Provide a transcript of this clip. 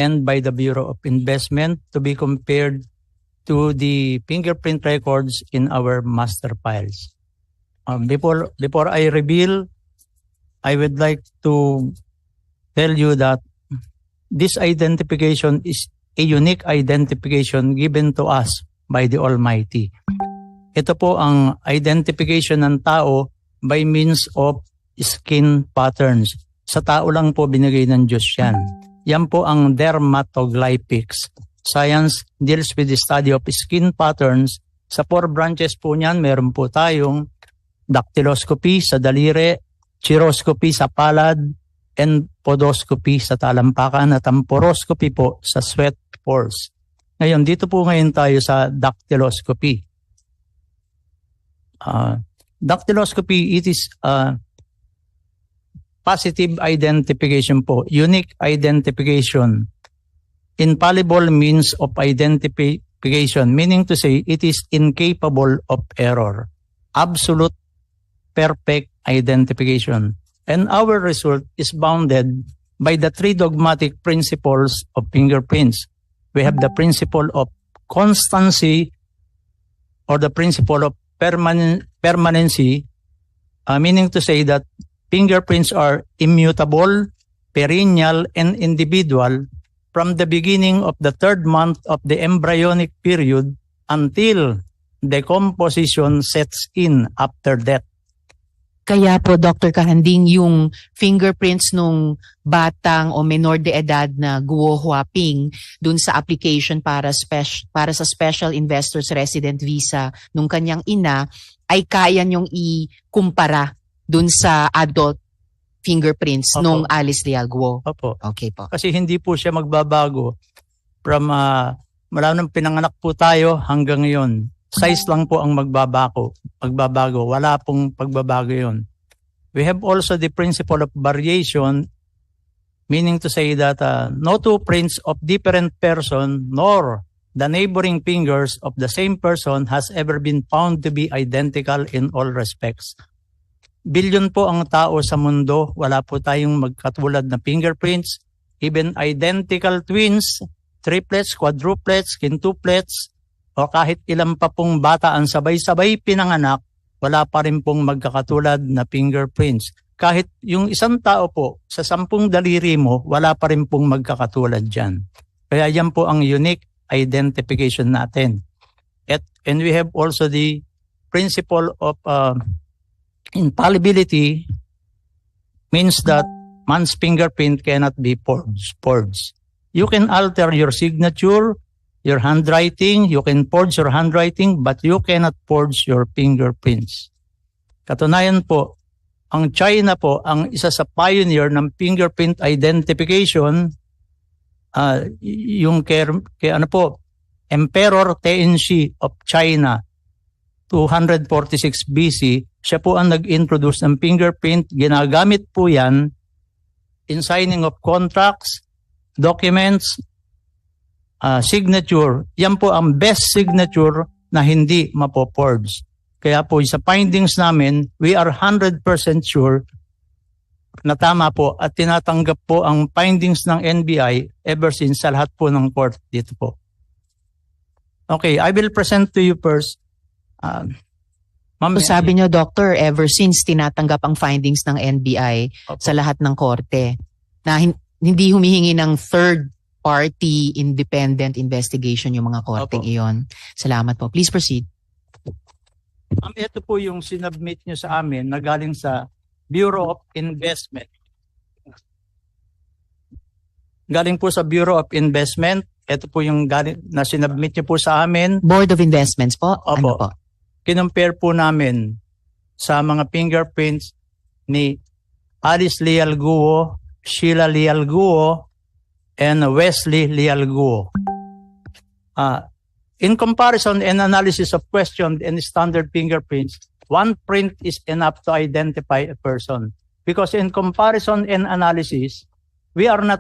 and by the Bureau of Investment to be compared to the fingerprint records in our master files. Before I reveal, I would like to tell you that this identification is a unique identification given to us by the Almighty. Ito po ang identification ng tao by means of skin patterns. Sa tao lang po binigay ng Diyos yan. Yan po ang dermatoglyphics. Science deals with the study of skin patterns. Sa 4 branches po niyan, meron po tayong dactyloscopy sa daliri, chiroscopy sa palad, and podoscopy sa talampakan at ang poroscopy po sa sweat pores. Ngayon, dito po ngayon tayo sa dactyloscopy. Dactyloscopy, it is positive identification po, unique identification, infallible means of identification, meaning to say it is incapable of error, absolute perfect identification. And our result is bounded by the 3 dogmatic principles of fingerprints. We have the principle of constancy or the principle of permanency, meaning to say that fingerprints are immutable, perennial, and individual from the beginning of the 3rd month of the embryonic period until decomposition sets in after death. Kaya po, Dr. Kahanding, yung fingerprints nung batang o menor de edad na Guo Huaping dun sa application para sa Special Investors Resident Visa nung kanyang ina ay kaya niyong ikumpara dun sa adult fingerprints Opo. nung Alice Leal Guo. Opo. Okay po. Kasi hindi po siya magbabago from mula nung pinanganak po tayo hanggang ngayon. Size lang po ang magbabago. Wala pong pagbabago yun. We have also the principle of variation, meaning to say that no 2 prints of different person nor the neighboring fingers of the same person has ever been found to be identical in all respects. Bilyon po ang tao sa mundo, wala po tayong magkatulad na fingerprints, even identical twins, triplets, quadruplets, quintuplets, o kahit ilan pa pong bata ang sabay-sabay pinanganak, wala pa rin pong magkakatulad na fingerprints. Kahit yung isang tao po, sa 10 daliri mo, wala pa rin pong magkakatulad dyan. Kaya yan po ang unique identification natin. And we have also the principle of infallibility, means that man's fingerprint cannot be forged. You can alter your signature, your handwriting, you can forge your handwriting, but you cannot forge your fingerprints. Katunayan po, ang China po, ang isa sa pioneer ng fingerprint identification, yung Emperor Tenzin of China, 246 BC, siya po ang nag-introduce ng fingerprint. Ginagamit po yan in signing of contracts, documents, signature. Yan po ang best signature na hindi mapo-forge. Kaya po sa findings namin, we are 100% sure na tama po at tinatanggap po ang findings ng NBI ever since sa lahat po ng court dito po. Okay, I will present to you first. So sabi niyo, Doctor, ever since tinatanggap ang findings ng NBI sa lahat ng korte na hindi humihingi ng third-party independent investigation yung mga korteng iyon. Salamat po. Please proceed. Ito po yung sinubmit nyo sa amin na galing sa Bureau of Investment. Galing po sa Bureau of Investment. Ito po yung galing na sinubmit nyo po sa amin. Board of Investments po? Opo. Ano po? Kinumpare po namin sa mga fingerprints ni Alice Leal Guo, Sheila Leal Guo, and Wesley Leal Guo. In comparison and analysis of questioned and standard fingerprints, 1 print is enough to identify a person. Because in comparison and analysis, we are not